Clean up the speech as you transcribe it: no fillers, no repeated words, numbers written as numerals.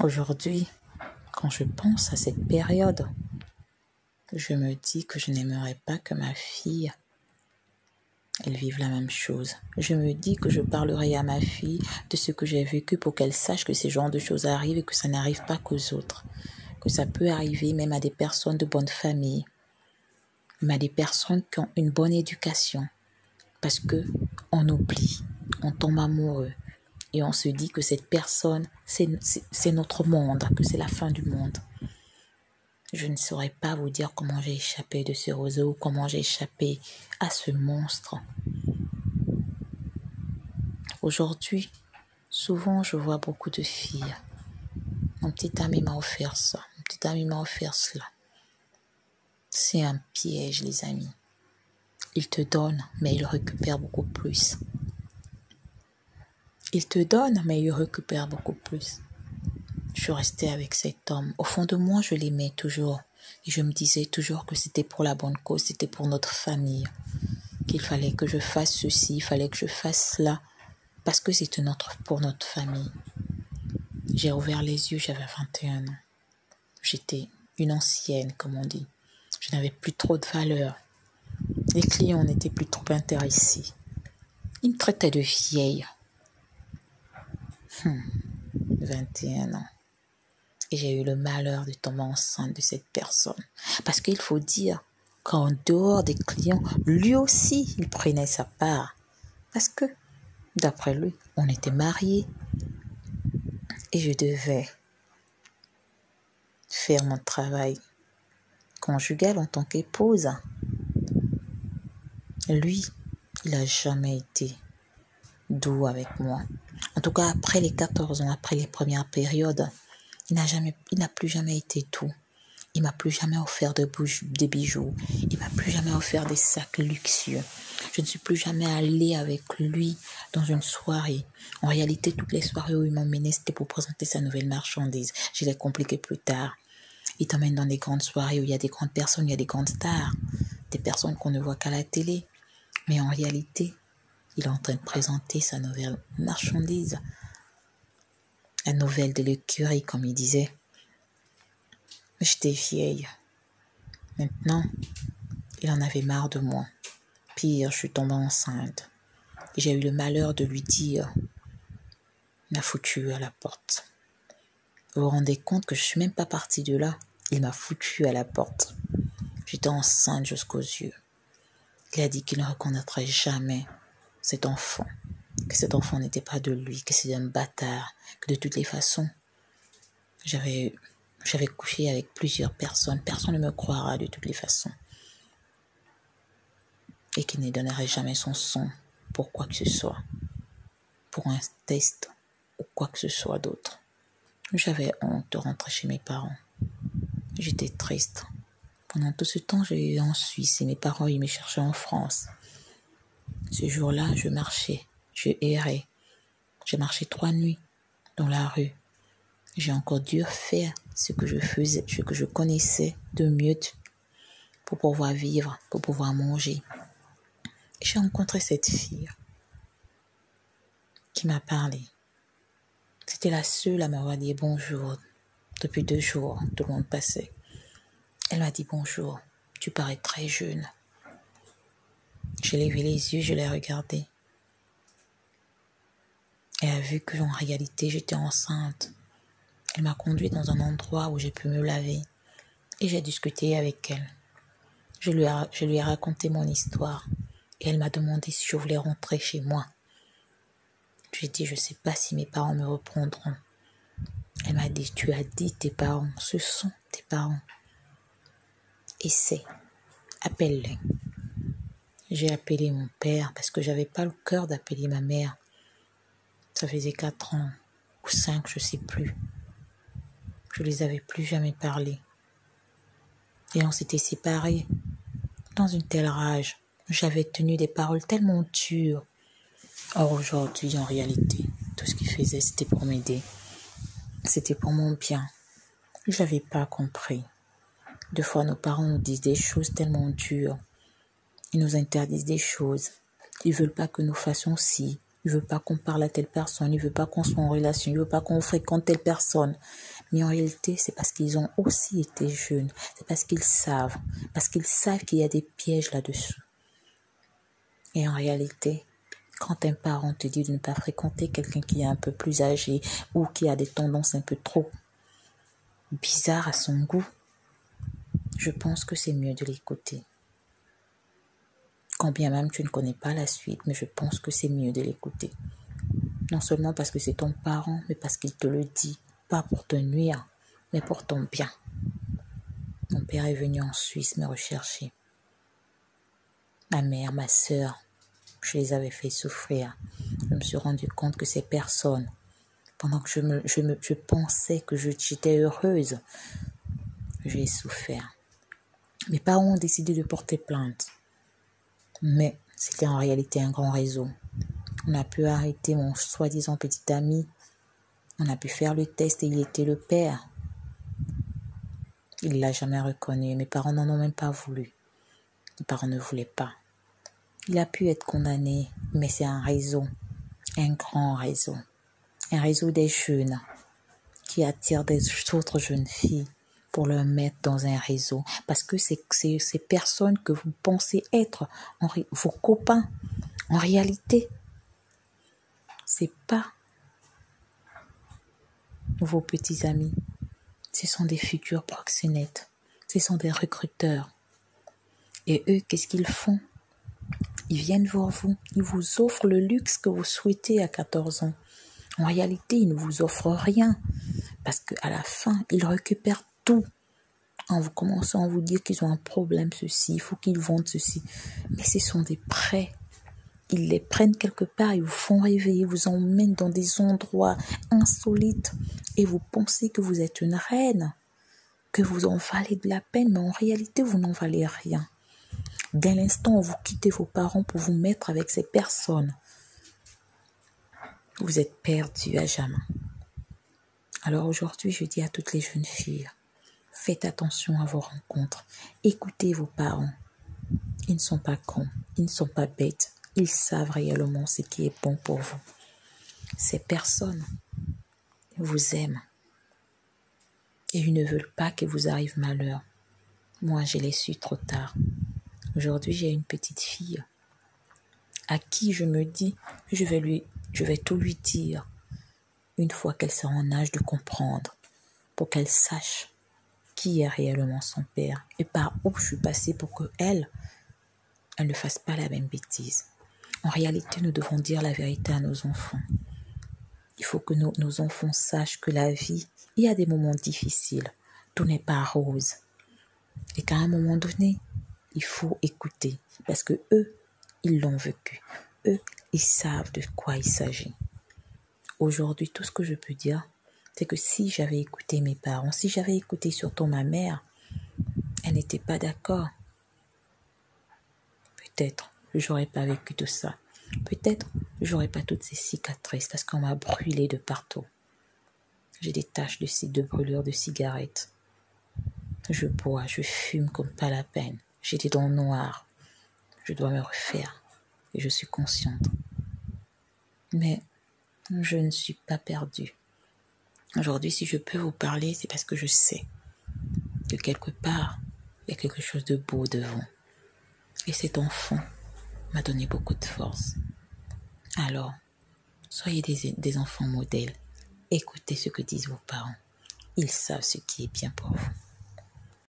Aujourd'hui, quand je pense à cette période, je me dis que je n'aimerais pas que ma fille, elle vive la même chose. Je me dis que je parlerai à ma fille de ce que j'ai vécu pour qu'elle sache que ces genres de choses arrivent et que ça n'arrive pas qu'aux autres. Que ça peut arriver même à des personnes de bonne famille, même à des personnes qui ont une bonne éducation. Parce que on oublie, on tombe amoureux et on se dit que cette personne, c'est notre monde, que c'est la fin du monde. Je ne saurais pas vous dire comment j'ai échappé de ce roseau ou comment j'ai échappé à ce monstre. Aujourd'hui, souvent je vois beaucoup de filles. Mon petit ami m'a offert ça, mon petit ami m'a offert cela. C'est un piège, les amis. Il te donne, mais il récupère beaucoup plus. Il te donne, mais il récupère beaucoup plus. Je suis restée avec cet homme. Au fond de moi, je l'aimais toujours. Et je me disais toujours que c'était pour la bonne cause, c'était pour notre famille. Qu'il fallait que je fasse ceci, il fallait que je fasse cela. Parce que c'était pour notre famille. J'ai ouvert les yeux, j'avais 21 ans. J'étais une ancienne, comme on dit. Je n'avais plus trop de valeur. Les clients n'étaient plus trop intéressés. Ils me traitaient de vieille. 21 ans. Et j'ai eu le malheur de tomber enceinte de cette personne. Parce qu'il faut dire qu'en dehors des clients, lui aussi, il prenait sa part. Parce que, d'après lui, on était mariés. Et je devais faire mon travail conjugal en tant qu'épouse. Lui, il n'a jamais été doux avec moi. En tout cas, après les 14 ans, après les premières périodes, il n'a plus jamais été doux. Il m'a plus jamais offert des bijoux. Il m'a plus jamais offert des sacs luxueux. Je ne suis plus jamais allée avec lui dans une soirée. En réalité, toutes les soirées où il m'emmenait, c'était pour présenter sa nouvelle marchandise. Je l'ai compliqué plus tard. Il t'emmène dans des grandes soirées où il y a des grandes personnes, il y a des grandes stars. Des personnes qu'on ne voit qu'à la télé. Mais en réalité, il est en train de présenter sa nouvelle marchandise. La nouvelle de l'écurie, comme il disait. J'étais vieille. Maintenant, il en avait marre de moi. Pire, je suis tombée enceinte. Et j'ai eu le malheur de lui dire, il m'a foutu à la porte. Vous vous rendez compte que je ne suis même pas partie de là. Il m'a foutu à la porte. J'étais enceinte jusqu'aux yeux. Il a dit qu'il ne reconnaîtrait jamais cet enfant. Que cet enfant n'était pas de lui, que c'était un bâtard. Que de toutes les façons, j'avais couché avec plusieurs personnes. Personne ne me croira de toutes les façons. Et qu'il ne donnerait jamais son sang pour quoi que ce soit. Pour un test ou quoi que ce soit d'autre. J'avais honte de rentrer chez mes parents. J'étais triste. Pendant tout ce temps, j'ai eu en Suisse et mes parents, ils me cherchaient en France. Ce jour-là, je marchais, je errais. J'ai marché 3 nuits dans la rue. J'ai encore dû faire ce que je faisais, ce que je connaissais de mieux pour pouvoir vivre, pour pouvoir manger. Et j'ai rencontré cette fille qui m'a parlé. C'était la seule à m'avoir dit bonjour. Depuis 2 jours, tout le monde passait. Elle m'a dit bonjour, tu parais très jeune. J'ai levé les yeux, je l'ai regardée. Elle a vu que en réalité j'étais enceinte. Elle m'a conduite dans un endroit où j'ai pu me laver. Et j'ai discuté avec elle. Je lui ai raconté mon histoire. Et elle m'a demandé si je voulais rentrer chez moi. Je lui ai dit, je ne sais pas si mes parents me reprendront. Elle m'a dit, tu as dit tes parents, ce sont tes parents. Essaie, appelle-les. J'ai appelé mon père parce que j'avais pas le cœur d'appeler ma mère. Ça faisait 4 ans ou 5, je sais plus. Je les avais plus jamais parlé. Et on s'était séparés dans une telle rage. J'avais tenu des paroles tellement dures. Or aujourd'hui, en réalité, tout ce qu'il faisait, c'était pour m'aider. C'était pour mon bien. Je n'avais pas compris. 2 fois, nos parents nous disent des choses tellement dures. Ils nous interdisent des choses. Ils veulent pas que nous fassions ci Il ne veut pas qu'on parle à telle personne, il ne veut pas qu'on soit en relation, il ne veut pas qu'on fréquente telle personne. Mais en réalité, c'est parce qu'ils ont aussi été jeunes. C'est parce qu'ils savent qu'il y a des pièges là-dessous. Et en réalité, quand un parent te dit de ne pas fréquenter quelqu'un qui est un peu plus âgé ou qui a des tendances un peu trop bizarres à son goût, je pense que c'est mieux de l'écouter. Quand bien même tu ne connais pas la suite, mais je pense que c'est mieux de l'écouter. Non seulement parce que c'est ton parent, mais parce qu'il te le dit, pas pour te nuire, mais pour ton bien. Mon père est venu en Suisse me rechercher. Ma mère, ma sœur, je les avais fait souffrir. Je me suis rendu compte que ces personnes, pendant que je pensais que j'étais heureuse, j'ai souffert. Mes parents ont décidé de porter plainte. Mais c'était en réalité un grand réseau. On a pu arrêter mon soi-disant petit ami. On a pu faire le test et il était le père. Il ne l'a jamais reconnu. Mes parents n'en ont même pas voulu. Mes parents ne voulaient pas. Il a pu être condamné, mais c'est un réseau, un grand réseau. Un réseau des jeunes qui attirent des autres jeunes filles pour leur mettre dans un réseau. Parce que c'est ces personnes que vous pensez être vos copains, en réalité, c'est pas vos petits amis. Ce sont des futurs proxénètes. Ce sont des recruteurs. Et eux, qu'est-ce qu'ils font? Ils viennent voir vous. Ils vous offrent le luxe que vous souhaitez à 14 ans. En réalité, ils ne vous offrent rien. Parce qu'à la fin, ils récupèrent tout. En vous commençant à vous dire qu'ils ont un problème, ceci, il faut qu'ils vendent ceci. Mais ce sont des prêts. Ils les prennent quelque part, ils vous font rêver, ils vous emmènent dans des endroits insolites. Et vous pensez que vous êtes une reine, que vous en valez de la peine, mais en réalité, vous n'en valez rien. Dès l'instant où vous quittez vos parents pour vous mettre avec ces personnes, vous êtes perdu à jamais. Alors aujourd'hui, je dis à toutes les jeunes filles, faites attention à vos rencontres. Écoutez vos parents. Ils ne sont pas cons, ils ne sont pas bêtes. Ils savent réellement ce qui est bon pour vous. Ces personnes vous aiment. Et ils ne veulent pas que vous arrive malheur. Moi, je l'ai su trop tard. Aujourd'hui, j'ai une petite fille à qui je me dis, je vais tout lui dire une fois qu'elle sera en âge de comprendre, pour qu'elle sache qui est réellement son père et par où je suis passée pour qu'elle ne fasse pas la même bêtise. En réalité, nous devons dire la vérité à nos enfants. Il faut que nos enfants sachent que la vie, il y a des moments difficiles. Tout n'est pas rose. Et qu'à un moment donné, il faut écouter. Parce que eux, ils l'ont vécu. Eux, ils savent de quoi il s'agit. Aujourd'hui, tout ce que je peux dire, c'est que si j'avais écouté mes parents, si j'avais écouté surtout ma mère, elle n'était pas d'accord. Peut-être j'aurais pas vécu tout ça. Peut-être j'aurais pas toutes ces cicatrices parce qu'on m'a brûlé de partout. J'ai des taches de brûlure de cigarettes. Je bois, je fume comme pas la peine. J'ai des dents noires. Je dois me refaire. Et je suis consciente. Mais je ne suis pas perdue. Aujourd'hui, si je peux vous parler, c'est parce que je sais que quelque part, il y a quelque chose de beau devant. Et cet enfant m'a donné beaucoup de force. Alors, soyez des enfants modèles. Écoutez ce que disent vos parents. Ils savent ce qui est bien pour vous.